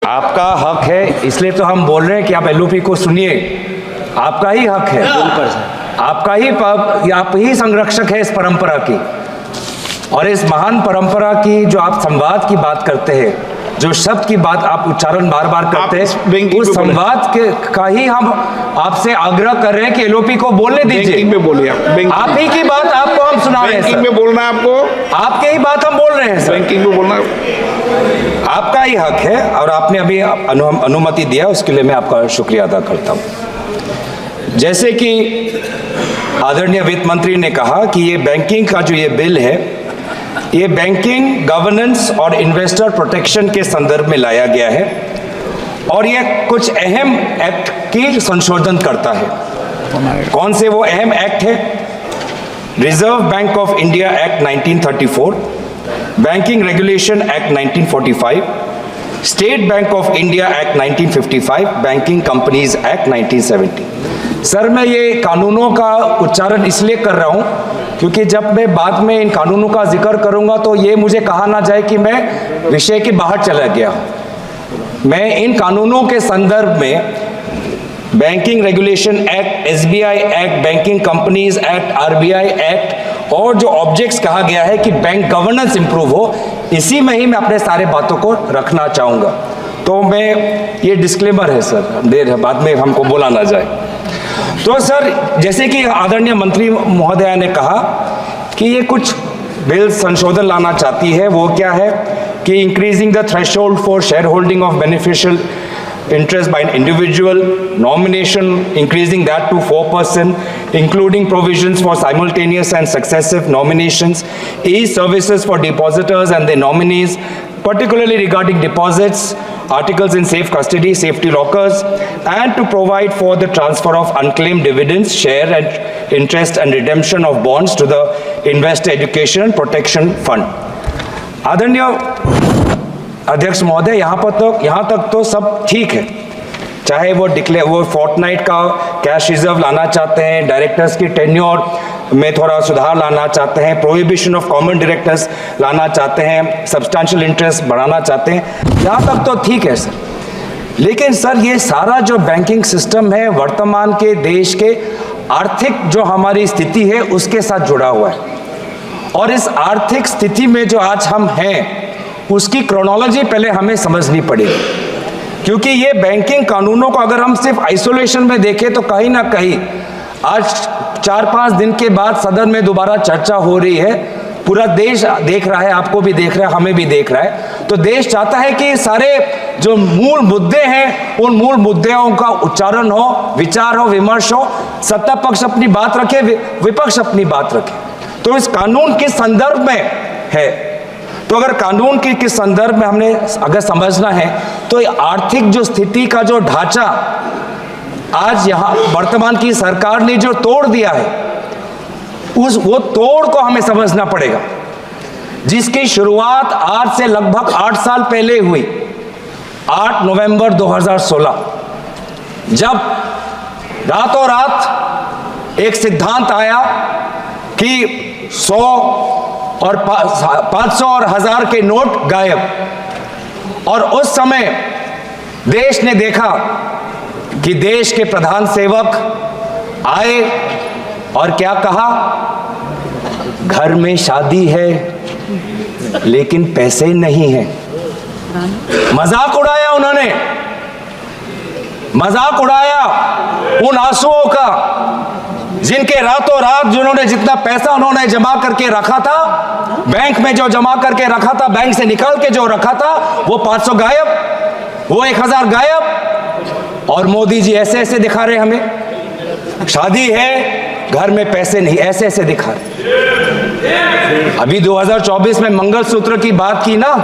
आपका हक है, इसलिए तो हम बोल रहे हैं कि आप एलओपी को सुनिए। आपका ही हक है, आप ही संरक्षक है इस परंपरा की, और इस महान परंपरा की जो आप संवाद की बात करते हैं, जो शब्द की बात आप उच्चारण बार बार करते हैं, उस संवाद के का ही हम आपसे आग्रह कर रहे हैं कि एलओपी को बोलने दीजिए। बैंकिंग में बोलिए आप ही की बात आपको हम सुना रहे हैं। बैंकिंग में बोलना है आपको, आपके ही बात हम बोल रहे हैं सर। बैंकिंग में बोलना आपका ही हक है, और आपने अभी अनुमति दिया, उसके लिए मैं आपका शुक्रिया अदा करता हूं। जैसे कि आदरणीय वित्त मंत्री ने कहा कि ये बैंकिंग का जो ये बिल है, ये बैंकिंग गवर्नेंस और इन्वेस्टर प्रोटेक्शन के संदर्भ में लाया गया है, और ये कुछ अहम एक्ट की संशोधन करता है। कौन से वो अहम एक्ट है? Reserve bank of India act 1934, banking regulation act 1945, state bank of India act 1955, banking companies act 1970। Sir, मैं ये कानूनों का उच्चारण इसलिए कर रहा हूं क्योंकि जब मैं बाद में इन कानूनों का जिक्र करूंगा तो ये मुझे कहा ना जाए कि मैं विषय के बाहर चला गया। मैं इन कानूनों के संदर्भ में banking regulation act, SBI act, banking companies act, RBI act और जो ऑब्जेक्ट्स कहा गया है कि बैंक गवर्नेंस इंप्रूव हो, इसी में ही मैं अपने सारे बातों को रखना चाहूंगा। तो मैं ये डिस्क्लेमर है सर, देर है, बाद में हमको बोला ना जाए। तो सर, जैसे कि आदरणीय मंत्री महोदया ने कहा कि ये कुछ बिल संशोधन लाना चाहती है, वो क्या है कि increasing the threshold for share holding of beneficial interest by an individual, nomination increasing that to 4%, including provisions for simultaneous and successive nominations, e-services for depositors and their nominees, particularly regarding deposits, articles in safe custody, safety lockers, and to provide for the transfer of unclaimed dividends, share and interest and redemption of bonds to the Investor Education and Protection Fund। आदरणीय अध्यक्ष महोदय, यहाँ तक तो सब ठीक है। चाहे वो फोर्टनाइट का कैश रिजर्व लाना चाहते हैं, डायरेक्टर्स की टेन्योर में थोड़ा सुधार लाना चाहते हैं, प्रोहिबिशन ऑफ कॉमन डायरेक्टर्स लाना चाहते हैं, सब्सटैंशियल इंटरेस्ट बढ़ाना चाहते हैं, यहाँ तक तो ठीक है सर। लेकिन सर, ये सारा जो बैंकिंग सिस्टम है वर्तमान के देश के आर्थिक जो हमारी स्थिति है उसके साथ जुड़ा हुआ है, और इस आर्थिक स्थिति में जो आज हम हैं उसकी क्रोनोलॉजी पहले हमें समझनी पड़ेगी। क्योंकि ये बैंकिंग कानूनों को अगर हम सिर्फ आइसोलेशन में देखें तो कहीं ना कहीं आज 4-5 दिन के बाद सदन में दोबारा चर्चा हो रही है, पूरा देश देख रहा है, आपको भी देख रहा है, हमें भी देख रहा है। तो देश चाहता है कि सारे जो मूल मुद्दे हैं उन मूल मुद्दों का उच्चारण हो, विचार हो, विमर्श हो, सत्ता पक्ष अपनी बात रखे, विपक्ष अपनी बात रखे। तो इस कानून के संदर्भ में है, तो अगर कानून के किस संदर्भ में हमने अगर समझना है तो आर्थिक जो स्थिति का जो ढांचा आज यहाँ वर्तमान की सरकार ने जो तोड़ दिया है, वो तोड़ को हमें समझना पड़ेगा, जिसकी शुरुआत आज से लगभग 8 साल पहले हुई, 8 नवंबर 2016, जब रातों रात एक सिद्धांत आया कि 100 और 500 और 1000 के नोट गायब, और उस समय देश ने देखा कि देश के प्रधान सेवक आए और क्या कहा, घर में शादी है लेकिन पैसे नहीं हैं। मजाक उड़ाया उन्होंने, मजाक उड़ाया उन आंसुओं का जिनके रातों रात जिन्होंने जितना पैसा उन्होंने जमा करके रखा था, बैंक में जो जमा करके रखा था, बैंक से निकाल के जो रखा था, वो 500 गायब, वो 1000 गायब। और मोदी जी ऐसे ऐसे दिखा रहे हमें, शादी है घर में पैसे नहीं, ऐसे ऐसे दिखा रहे। अभी 2024 में मंगलसूत्र की बात की ना,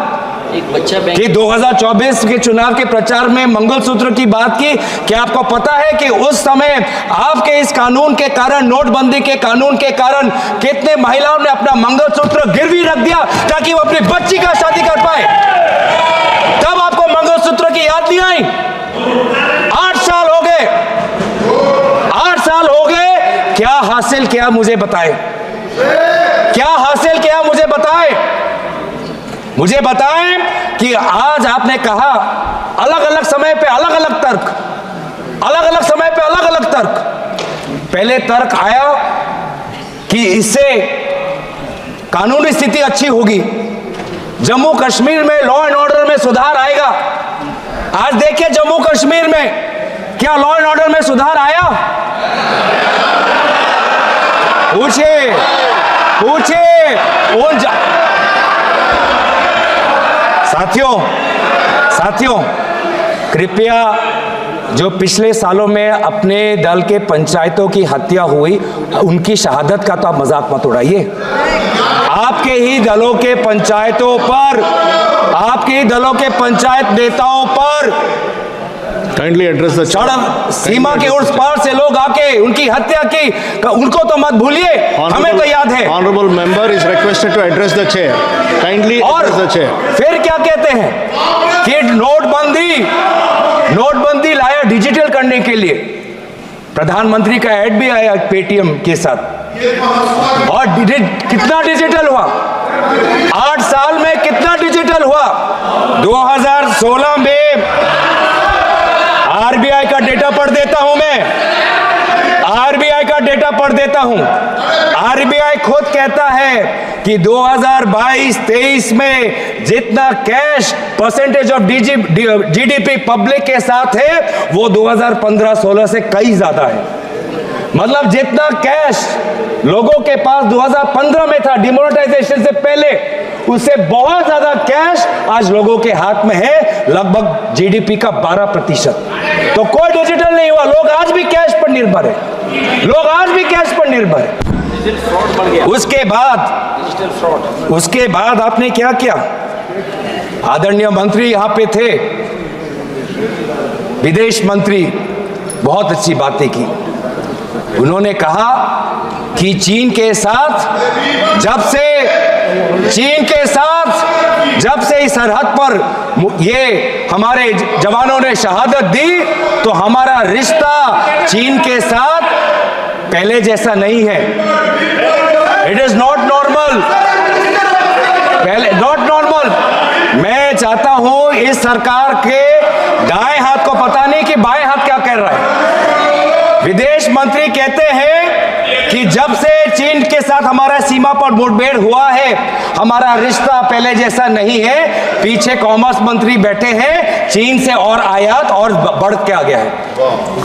कि 2024 के चुनाव के प्रचार में मंगलसूत्र की बात की। क्या आपको पता है कि उस समय आपके इस कानून के कारण, नोटबंदी के कानून के कारण, कितने महिलाओं ने अपना मंगलसूत्र गिरवी रख दिया ताकि वो अपनी बच्ची का शादी कर पाए? तब आपको मंगलसूत्र की याद नहीं आई? 8 साल हो गए, 8 साल हो गए, क्या हासिल किया मुझे बताए, क्या हासिल किया मुझे बताए। मुझे बताएं कि कि आज आपने कहा अलग अलग समय पे अलग अलग तर्क, अलग अलग समय पे अलग अलग तर्क। पहले तर्क आया कि इससे कानूनी स्थिति अच्छी होगी, जम्मू कश्मीर में लॉ एंड ऑर्डर में सुधार आएगा। आज देखिए जम्मू कश्मीर में क्या लॉ एंड ऑर्डर में सुधार आया? पूछिए पूछिए उन साथियों कृपया जो पिछले सालों में अपने दल के पंचायतों की हत्या हुई उनकी शहादत का तो आप मजाक मत उड़ाइए। आपके ही दलों के पंचायतों पर, आपके ही दलों के पंचायत नेताओं पर काइंडली एड्रेस द सड़क सीमा के उस पार से लोग आके उनकी हत्या की, उनको तो मत भूलिए, हमें तो याद है। Honourable member is requested to address the chair, kindly address the chair. फिर क्या कहते हैं कि नोटबंदी लाया डिजिटल करने के लिए। प्रधानमंत्री का ऐड भी आया पेटीएम के साथ, और कितना डिजिटल हुआ? 8 साल में कितना डिजिटल हुआ? 2016 में आरबीआई का डेटा पढ़ देता हूं मैं, आरबीआई का डेटा पढ़ देता हूं। आरबीआई खुद कहता है कि 2022-23 में जितना cash percentage of GDP public के साथ है वो 2015-16 से कई ज्यादा है। मतलब जितना कैश लोगों के पास 2015 में था डिमोनेटाइजेशन से पहले, उससे बहुत ज्यादा कैश आज लोगों के हाथ में है, लगभग जीडीपी का 12%। तो कोई डिजिटल नहीं हुआ, लोग आज भी कैश पर निर्भर है, लोग आज भी कैश पर निर्भर है। उसके बाद आपने क्या किया? आदरणीय मंत्री यहां पे थे, विदेश मंत्री, बहुत अच्छी बातें की। उन्होंने कहा कि चीन के साथ जब से इस सरहद पर ये हमारे जवानों ने शहादत दी तो हमारा रिश्ता चीन के साथ पहले जैसा नहीं है। It is not normal, not normal. मैं चाहता हूं इस सरकार के दाएं हाथ को पता नहीं कि बाएं हाथ क्या कर रहा है। विदेश मंत्री कहते हैं कि जब से चीन के साथ हमारा सीमा पर मुठभेड़ हुआ है हमारा रिश्ता पहले जैसा नहीं है। पीछे कॉमर्स मंत्री बैठे हैं, चीन से और आयात और बढ़ के आ गया है,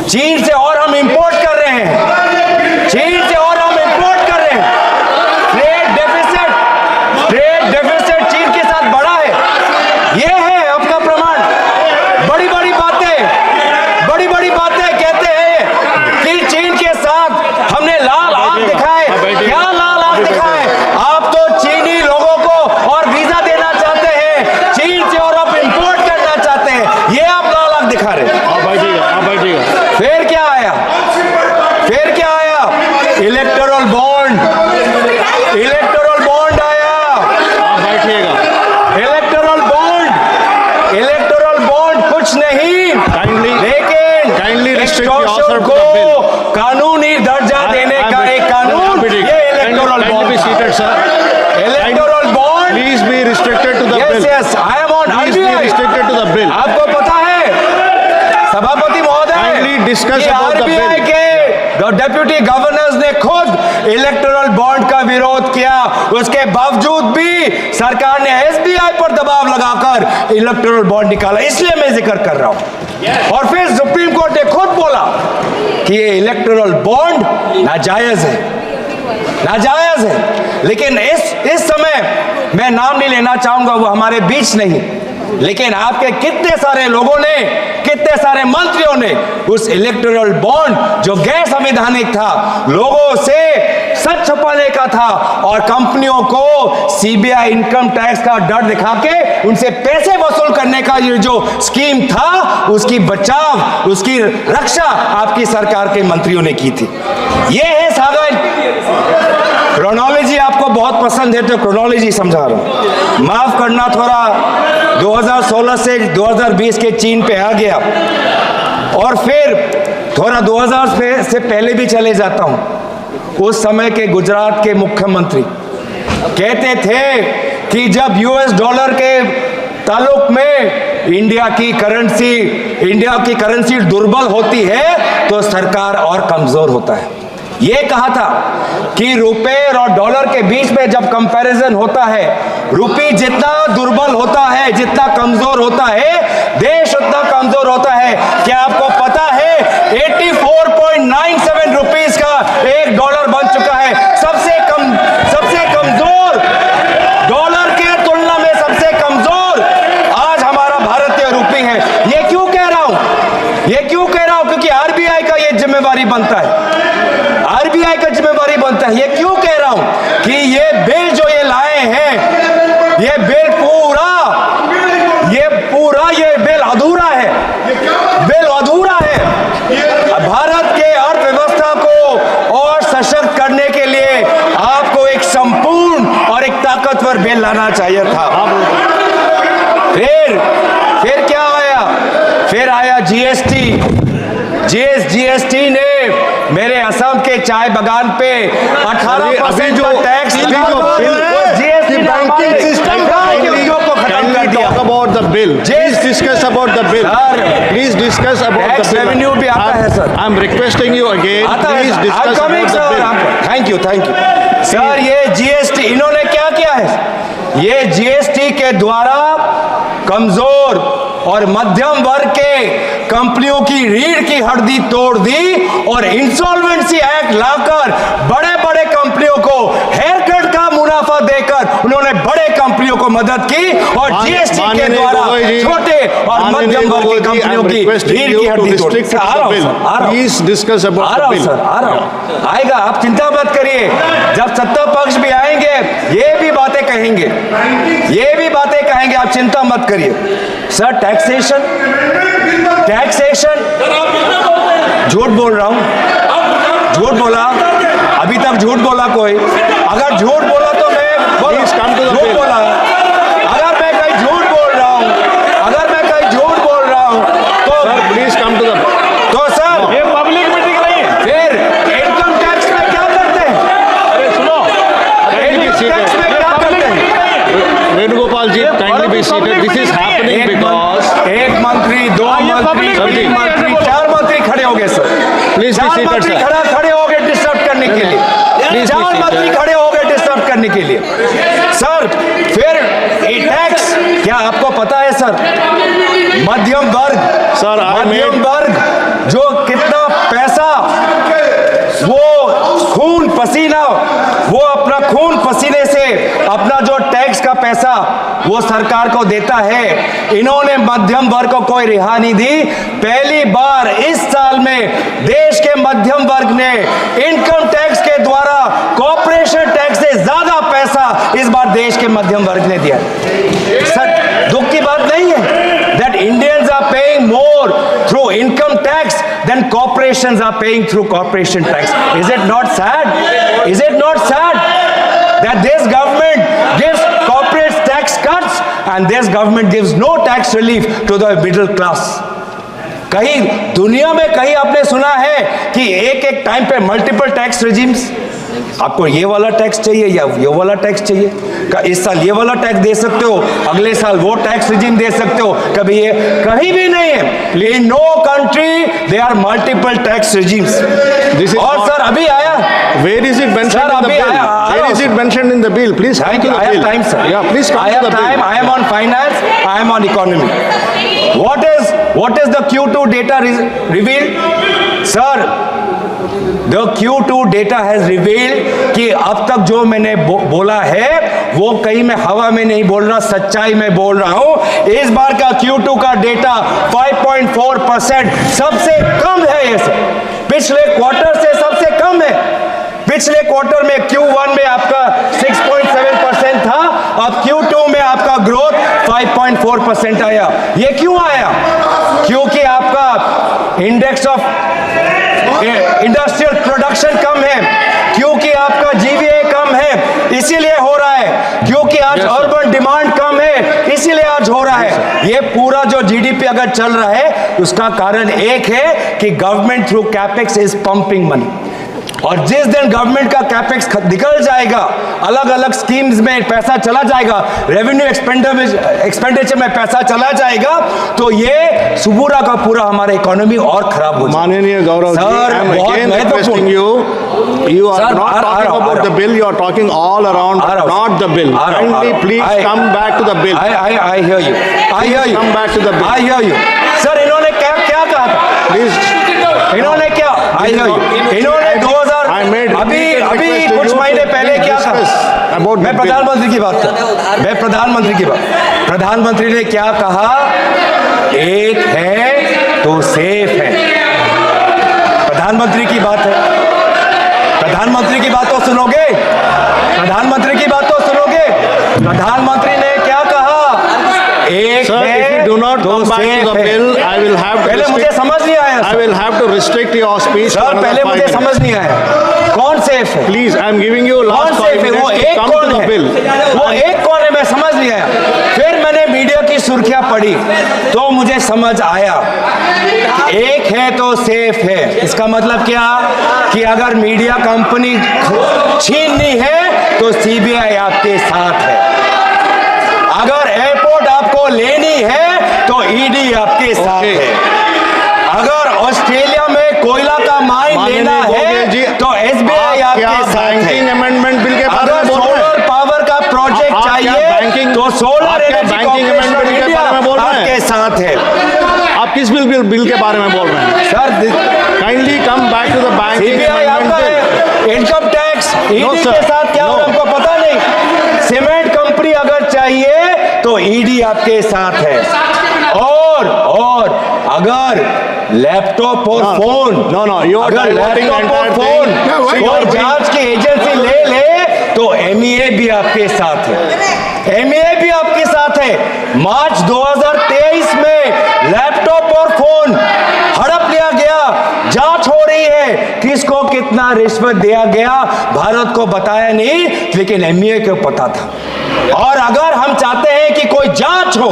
चीन से और हम इंपोर्ट कर रहे हैं, चीन से और हम इंपोर्ट कर रहे हैं। ट्रेड डेफिसिट चीन के साथ बढ़ा है, ये है आपका प्रमाण। बड़ी बड़ी बातें कहते हैं कि चीन के साथ हमने लाल आंख दिखाए। क्या लाल आंख दिखाए? आप तो चीनी लोगों को और वीजा देना चाहते हैं, चीन से और आप इंपोर्ट करना चाहते हैं, ये आप लाल आंख दिखा रहे हैं। आप बैठिएगा। फिर क्या आया? इलेक्टोरल बॉन्ड आया। आप बैठिएगा। इलेक्टोरल बॉन्ड कुछ नहीं, काइंडली एक्सटॉर्शन को कानूनी दर्जा देने का एक कानून, ये electoral bond. Electoral bond please be restricted to the bill. Yes, I am on restricted to the bill. आपको पता है सभापति महोदय, discuss about the bill. RBI के डेप्यूटी गवर्नर्स ने खुद इलेक्टोरल बॉन्ड का विरोध किया, उसके बावजूद भी सरकार ने एसबीआई पर दबाव लगाकर इलेक्टोरल बॉन्ड निकाला। इसलिए मैं जिक्र कर रहा हूं। और फिर सुप्रीम कोर्ट ने खुद बोला कि ये इलेक्टोरल बॉन्ड नाजायज है। लेकिन इस समय मैं नाम नहीं लेना चाहूंगा, वो हमारे बीच नहीं, लेकिन आपके कितने सारे लोगों ने, कितने सारे मंत्रियों ने उस इलेक्टोरल बॉन्ड जो गैर संवैधानिक था, लोगों से सच छुपाने का था और कंपनियों को सीबीआई इनकम टैक्स का डर दिखा के उनसे पैसे वसूल करने का ये जो स्कीम था, उसकी बचाव, उसकी रक्षा आपकी सरकार के मंत्रियों ने की थी। ये है सागर। क्रोनोलॉजी आपको बहुत पसंद है तो क्रोनोलॉजी समझा रहा हूं। माफ करना, थोड़ा 2016 से 2020 के चीन पे आ गया और फिर थोड़ा 2000 से पहले भी चले जाता हूं। उस समय के गुजरात के मुख्यमंत्री कहते थे कि जब यूएस डॉलर के ताल्लुक में इंडिया की करेंसी दुर्बल होती है तो सरकार और कमजोर होता है। ये कहा था कि रुपए और डॉलर के बीच में जब कंपैरिजन होता है, रुपये जितना दुर्बल होता है, जितना कमजोर होता है, देश उतना कमजोर होता है। क्या आपको पता है 84.97 रुपीस का एक डॉलर बन चुका है। सबसे कमजोर डॉलर के तुलना में सबसे कमजोर आज हमारा भारतीय रुपये है। ये क्यों कह रहा हूं? क्योंकि आरबीआई का ये जिम्मेवारी बनता है। आरबीआई का जिम्मेवारी बनता है। ये क्यों कह रहा हूं कि ये बिल जो ये लाए हैं, ये बिल अधूरा है। भारत के अर्थव्यवस्था को और सशक्त करने के लिए आपको एक संपूर्ण और एक ताकतवर बिल लाना चाहिए था। फिर क्या आया? फिर आया जीएसटी ने मेरे असम के चाय बागान पे 18% का tax about the bill. Please discuss about the bill. Please discuss about the bill. Revenue भी आता है sir. I'm requesting you again. Please discuss about the bill. Thank you sir. ये जीएसटी इन्होंने क्या किया है? ये जीएसटी के द्वारा कमजोर और मध्यम वर्ग के कंपनियों की रीढ़ की हड्डी तोड़ दी और इंसॉल्वेंसी एक्ट लाकर बड़े बड़े कंपनियों को हेयर कट का मुनाफा देकर उन्होंने बड़े कंपनियों को मदद की और जीएसटी के द्वारा छोटे और मध्यम वर्ग की कंपनियों की रीढ़ की हड्डी तोड़ दी। Please discuss about the bill. आ रहा हूं। आएगा, आप चिंता मत करिए। जब सत्ता पक्ष भी आएंगे ये भी बातें कहेंगे, आप चिंता मत करिए। सर टैक्सेशन झूठ बोल रहा हूं, झूठ बोला, अभी तक झूठ बोला कोई? अगर झूठ बोला तो मैं झूठ बोला। अगर मैं कहीं झूठ बोल रहा हूं तो प्लीज कम टू द तो सर ये पब्लिक मीटिंग नहीं है। फिर इनकम टैक्स में क्या करते हैं? अरे सुनो, इनकम टैक्स में क्या करते हैं? Venugopal ji, kindly be seated. This is happening because एक मंत्री, दो मंत्री, तीन मंत्री, चार मंत्री खड़े हो गए sir. Please be seated, sir. खड़े हो गए डिस्टर्ब करने के लिए। चार मंत्री खड़े हो गए डिस्टर्ब करने के लिए। सर फिर टैक्स क्या आपको पता है सर? मध्यम वर्ग जो कितना पैसा वो अपना खून पसीने से अपना जो टैक्स का पैसा वो सरकार को देता है, इन्होंने मध्यम वर्ग को कोई रिहा नहीं दी। पहली बार इस साल में देश के मध्यम वर्ग ने इनकम टैक्स के द्वारा कॉर्पोरेशन टैक्स से ज्यादा पैसा इस बार देश के मध्यम वर्ग ने दिया। सर दुख की बात नहीं है that Indians are paying more through income tax than corporations are paying through corporation tax. Is it not sad that this government gives corporate tax cuts and this government gives no tax relief to the middle class? कहीं दुनिया में कहीं आपने सुना है कि एक time पे मल्टीपल टैक्स रेजिम्स? आपको ये वाला टैक्स चाहिए या ये वाला टैक्स चाहिए? इस साल ये वाला टैक्स दे सकते हो, अगले साल वो टैक्स रिजीम दे सकते हो, कभी ये कहीं भी नहीं है। In no country there are multiple tax regimes. और सर अभी आया, where is it mentioned in the bill? Where is it mentioned in the bill? Please come to the bill. I have time, sir. Yeah, please come to the bill. I am on finance, I am on economy. What is the Q2 data revealed? Sir, The Q2 data has revealed कि अब तक जो मैंने बोला है वो कहीं मैं हवा में नहीं बोल रहा, सच्चाई में बोल रहा हूं। इस बार का Q2 का डेटा 5.4% सबसे कम है। ये पिछले क्वार्टर से सबसे कम है। पिछले क्वार्टर में Q1 में आपका 6.7% था, अब Q2 में आपका ग्रोथ 5.4% आया। ये क्यों आया? क्योंकि आपका इंडेक्स ऑफ इंडस्ट्रियल प्रोडक्शन कम है, क्योंकि आपका जीवीए कम है, इसीलिए हो रहा है। क्योंकि आज अर्बन डिमांड कम है, इसीलिए आज हो रहा है। ये पूरा जो जीडीपी अगर चल रहा है उसका कारण एक है कि government through capex is pumping money. और जिस दिन गवर्नमेंट का कैपेक्स निकल जाएगा, अलग अलग स्कीम्स में पैसा चला जाएगा, रेवेन्यू एक्सपेंडिचर में पैसा चला जाएगा, तो ये सुबूरा का पूरा हमारा इकोनॉमी और खराब हो जाएगा। माननीय Gaurav ji, sir, I am बहुत again महत्वपूर्ण। requesting you are Sir, not talking about the bill, you are talking all around, not the bill. Kindly please come back to the bill. I hear you. I hear you. Come back to the bill. I hear you. Sir, इन्होंने क्या क्या कहा था? Please. इन्होंने क्या? I hear you. इन्होंने 2000 अभी कुछ महीने पहले क्या कहा? मैं प्रधानमंत्री की बात कर, मैं प्रधानमंत्री की बात। प्रधानमंत्री ने क्या कहा? एक है तो सेफ है। प्रधानमंत्री की बात है। प्रधानमंत्री की बात तो सुनोगे? प्रधानमंत्री की बात तो सुनोगे? प्रधानमंत्री ने क्या कहा? एक Sir, है if you do not तो come back safe to the है। bill, I will have to पहले मुझे समझ नहीं आया I will have to restrict your speech for sir, another पहले 5 मुझे minutes. समझ नहीं आया कौन सेफ है। Please, I am giving you कौन last 5 सेफ है? वो minutes to एक come to कौन the है? bill. वो एक कौन है? मैं समझ नहीं आया। फिर मैंने मीडिया की सुर्खियां पढ़ी तो मुझे समझ आया एक है तो सेफ है। इसका मतलब क्या कि अगर मीडिया कंपनी छीननी है तो सीबीआई आपके साथ है, अगर एयरपोर्ट आपको लेनी है तो ईडी आपके साथ है, अगर ऑस्ट्रेलिया में कोयला का माइन लेना है तो एसबीआई आपके साथ है, बैंकिंग अमेंडमेंट बिल के बारे अगर में बोल रहे हैं? सोलर पावर का प्रोजेक्ट आप क्या चाहिए बैंकिंग- तो सोलर आप क्या energy banking corporation amendment of के इंडिया बारे में बोल रहे हैं? आपके साथ है। आप किस बिल के बारे में बोल रहे हैं? Sir, kindly come back to the banking CBI आपका है, इनकम टैक्स ईडी के साथ क्या होगा हमको पता नहीं। सीमेंट कंपनी अगर चाहिए तो ईडी आपके साथ है, और अगर लैपटॉप और फोन अगर लैपटॉप और फोन कोई जांच की एजेंसी ले तो एमईए भी आपके साथ है, एमईए भी आपके साथ है। मार्च 2023 में लैपटॉप और फोन हड़प लिया गया, जांच हो रही है, किसको कितना रिश्वत दिया गया भारत को बताया नहीं, लेकिन एमईए को पता था। और अगर हम चाहते हैं कि कोई जांच हो,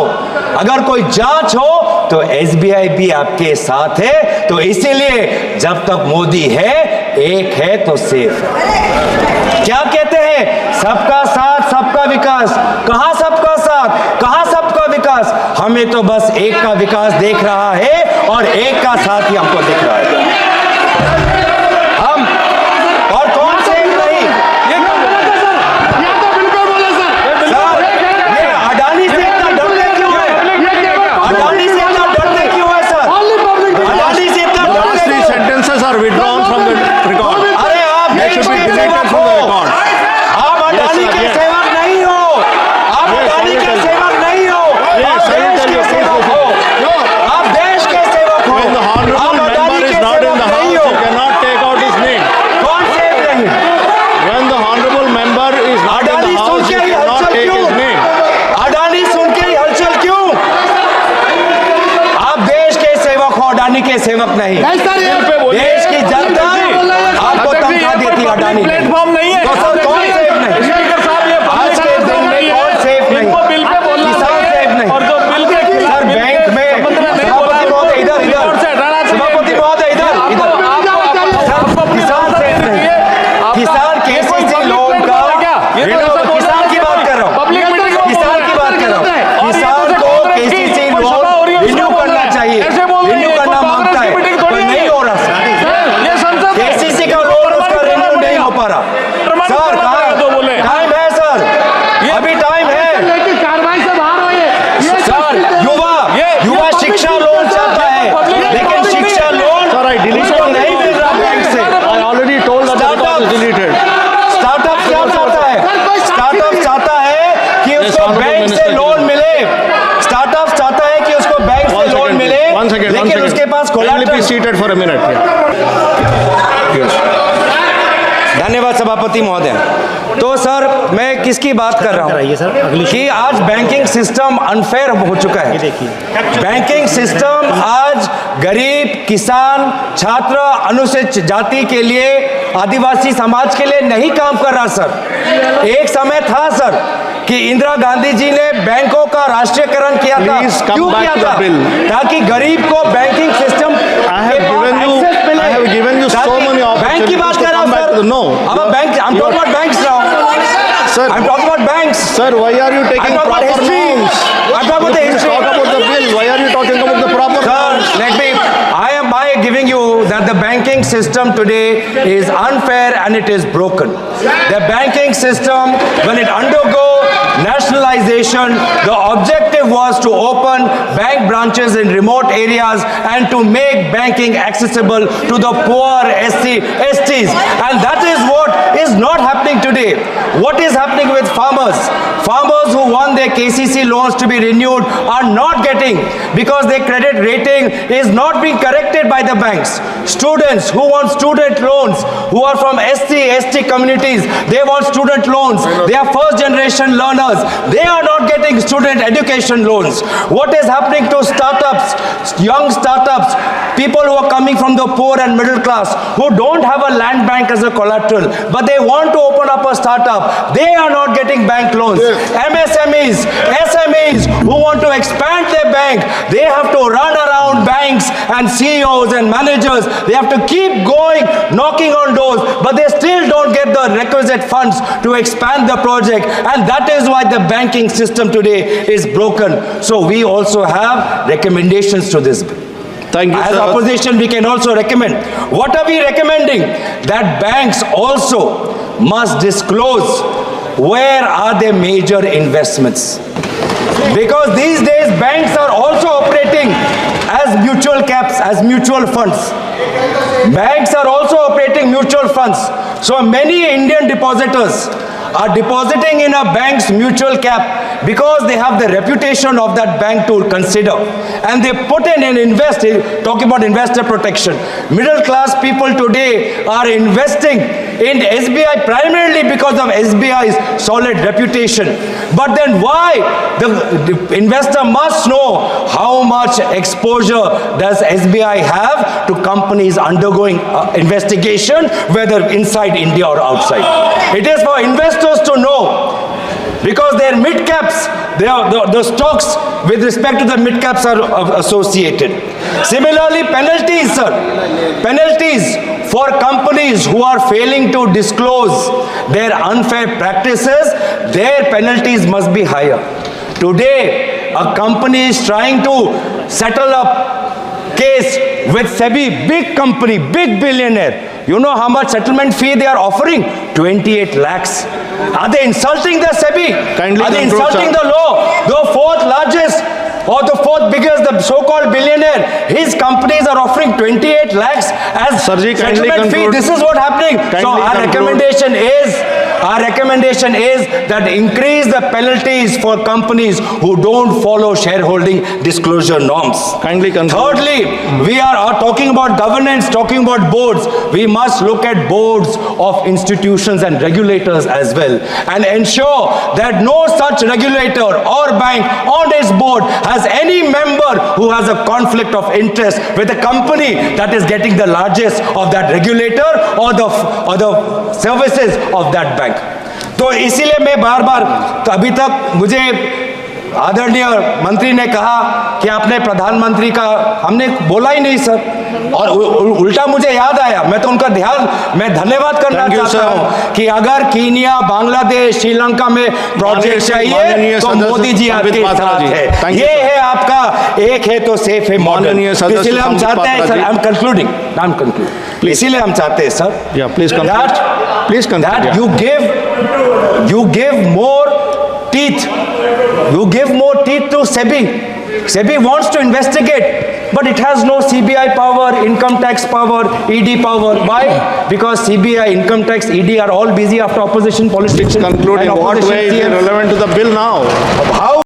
अगर कोई जांच हो तो एसबीआई भी आपके साथ है। तो इसीलिए जब तक मोदी है, एक है तो सेफ है। क्या कहते हैं? सबका साथ सबका विकास। कहां सबका साथ, कहां सबका विकास? हमें तो बस एक का विकास देख रहा है और एक का साथ ही हमको दिख रहा है। हम और कौन से एक नहीं, सर, ये अडानी से इतना डरते क्यों है? अडानी से इतना डरते क्यों है सर? अडानी से इतना Last डरते 3 क्यों? sentences are withdrawn from the record. अरे आप They देश should be के deleted सेवक from हो, the record. आप अडानी sir, के yes. सेवक नहीं हो, आप Yes, अडानी I will के tell you. सेवक नहीं हो, आप I will देश tell के you. सेवक हो, आप देश के सेवक हो, When the आप honorable अडानी member के is not in सेवक the नहीं house, हो। you cannot take out his name. कौन सेफ नहीं? When the honorable member is not in Adani the soon house, के you ही cannot हलचल take क्यों? his name. अडानी सुन के ही हलचल क्यों? आप देश के सेवक हो, अडानी के सेवक नहीं। देश की जनता आपको तनख्वाह देती है, अडानी नहीं। प्लेटफॉर्म नहीं है। तो सर कौन सेफ नहीं? स्पीकर साहब, ये आज के दिन में कौन सेफ नहीं? इनको बिल पे बोलना किसान चाहिए। सेफ नहीं। और जो बिल के खिलाफ सर बिल बैंक के में संबंध में नहीं बोला है, सभापति महोदय इधर रिकॉर्ड से हटाना चाहिए। सभापति महोदय इधर आपको किसान सेफ नहीं। किसान केसीसी लोन का किसान की बात कर रहा हूँ, किसान की बात कर रहा हूँ। किसान को केसीसी लोन रिन्यू करना चाहिए, रिन्यू करना मांगता है, पर नहीं हो रहा सर। केसीसी का लोन उसका रिन्यू नहीं हो पा रहा। सर टाइम है सर, अभी टाइम है सर। युवा शिक्षा लोन चाहता है, लेकिन शिक्षा लोन Sir, I deleted उसको the नहीं record. मिल रहा बैंक से। I already told that the record is deleted. Startup क्या चाहता है? स्टार्टअप चाहता है कि उसको honorable बैंक से minister. लोन मिले। स्टार्टअप चाहता है कि उसको बैंक से लोन मिले, One second. लेकिन उसके पास Kindly be collateral. seated for a minute. धन्यवाद सभापति महोदय। तो सर मैं किसकी बात कर रहा हूँ कि आज बैंकिंग सिस्टम अनफेयर हो चुका है। बैंकिंग सिस्टम आज गरीब, किसान, छात्र, अनुसूचित जाति के लिए, आदिवासी समाज के लिए नहीं काम कर रहा सर। एक समय था सर कि इंदिरा गांधी जी ने बैंकों का राष्ट्रीयकरण किया था। Please come क्यों back किया to the था? bill. ताकि गरीब को banking system I have given you so many bank की बात opportunities कर to रहा हूं come back Sir. I'm talking about banks. Sir, why are you taking I'm talking about proper history. norms? I'm talking about the Please history. talk about the bill. Why are you talking about the proper norms? Sir, let me. I am by giving you that the banking system today is unfair and it is broken. The banking system, when it undergo nationalization, the objective was to open bank branches in remote areas and to make banking accessible to the poor STs. And that is what is not happening today. What is happening with farmers? Farmers who want their KCC loans to be renewed are not getting because their credit rating is not being corrected by the banks. Students who want student loans, who are from ST communities, they want student loans. They are first generation learners. They are not getting student education loans. What is happening to startups, young startups, people who are coming from the poor and middle class, who don't have a land bank as a collateral, but they want to open up a startup. They are not getting bank loans. MSMEs, SMEs who want to expand their bank, they have to run around banks and CEOs and managers. They have to keep going, knocking on doors, but they still don't get the requisite funds to expand the project. And that is why the banking system today is broken. So we also have recommendations to this bill. Thank you, As sir. opposition, we can also recommend. What are we recommending? That banks also must disclose where are their major investments. Because these days banks are also operating as mutual caps, as mutual funds. Banks are also operating mutual funds. So many Indian depositors are depositing in a bank's mutual cap because they have the reputation of that bank to consider. And they put in and invest, talking about investor protection. Middle class people today are investing in SBI primarily because of SBI's solid reputation. But then why? The investor must know how much exposure does SBI have to companies undergoing investigation, whether inside India or outside. It is for investors to know, because their mid caps, the stocks with respect to the mid caps are associated. Similarly, penalties, sir. Penalties for companies who are failing to disclose their unfair practices, their penalties must be higher. Today, a company is trying to settle a case with SEBI, big company, big billionaire. You know how much settlement fee they are offering? 28 lakhs. Are they insulting the SEBI? Kindly Are they conclude, insulting sir. the law? The fourth largest or the fourth biggest, the so-called billionaire, his companies are offering 28 lakhs as Sirji, kindly settlement fee. conclude. This is what happening. So Kindly our conclude. recommendation is that increase the penalties for companies who don't follow shareholding disclosure norms. Kindly conclude. Thirdly, we are talking about governance, talking about boards. We must look at boards of institutions and regulators as well and ensure that no such regulator or bank on its board has any member who has a conflict of interest with a company that is getting the largest of that regulator or the services of that bank. तो इसीलिए मैं बार बार, तो अभी तक मुझे आदरणीय मंत्री ने कहा कि आपने प्रधानमंत्री का, हमने बोला ही नहीं सर, और उल्टा मुझे याद आया, मैं तो उनका मैं धन्यवाद करना Thank you, चाहता sir. हूं कि अगर कीनिया, बांग्लादेश, श्रीलंका में प्रोजेक्ट चाहिए माननीय तो सदस्य मोदी जी संबित आपके पात्रा साथ जी, है। thank you, ये sir. है आपका एक है तो सेफ है मॉडल। माननीय सदस्य इसीलिए हम संबित चाहते हैं पात्रा सर, जी। आई एम कंक्लूडिंग, इसीलिए हम चाहते हैं sir, Yeah, please conclude. Please conclude, that yeah. you give more teeth. You give more teeth to SEBI. SEBI wants to investigate, but it has no CBI power, income tax power, ED power. Why? Because CBI, income tax, ED are all busy after opposition politicians. Conclude. and In what opposition way is it CMs. relevant to the bill now? How